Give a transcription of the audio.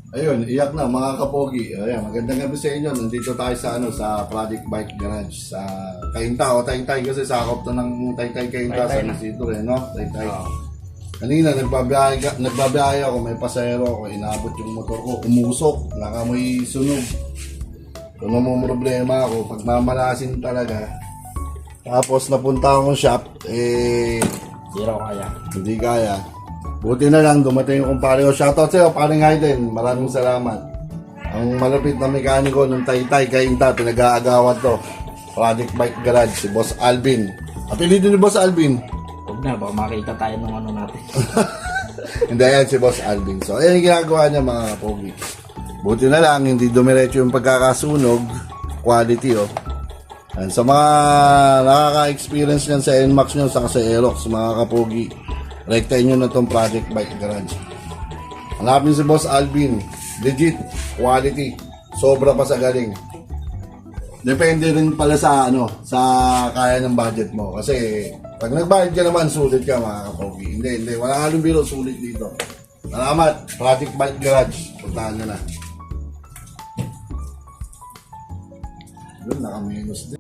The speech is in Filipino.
Ayun, iyak na mga kapogi. Ayan, magandang gabi sa inyo. Nandito tayo sa sa Project Bike Garage sa Kainta o Taytay kasi sakop to ng Taytay Kainta sa Lucido no? Taytay. Kanina nagbabiyahe ako, may pasahero ako, inabot yung motor ko, umusok, nakamoy sunog. Kung mo problema ako, pagmamalasin talaga. Tapos napunta akong shop, Zero kaya. hindi kaya. Buti na lang, dumating yung kumpare ko. Shoutout sa'yo, paring Hayden. Maraming salamat. Ang malapit na mekaniko ng Taytay, Kainta, pinag-aagawan to. Project Bike Garage, si Boss Alvin. Apelido ni Boss Alvin. Huwag na, baka makita tayo ng ano natin. Hindi, yan si Boss Alvin. So, ayan yung ginagawa niya mga pogi. Buti na lang, hindi dumiretso yung pagkakasunog. Quality, oh. And sa mga nakaka-experience niyan sa NMAX nyo, saka sa Aerox, mga kapogi, rektahin nyo na itong Project Bike Garage. Hanapin si Boss Alvin. Legit, quality, sobra pa sa galing. Depende rin pala sa sa kaya ng budget mo. Kasi pag nagbayad ka naman, sulit ka mga kapogi. Hindi, wala halong biro, sulit dito. Salamat, Project Bike Garage. Puntahan nyo na. Yun, naka-minus din.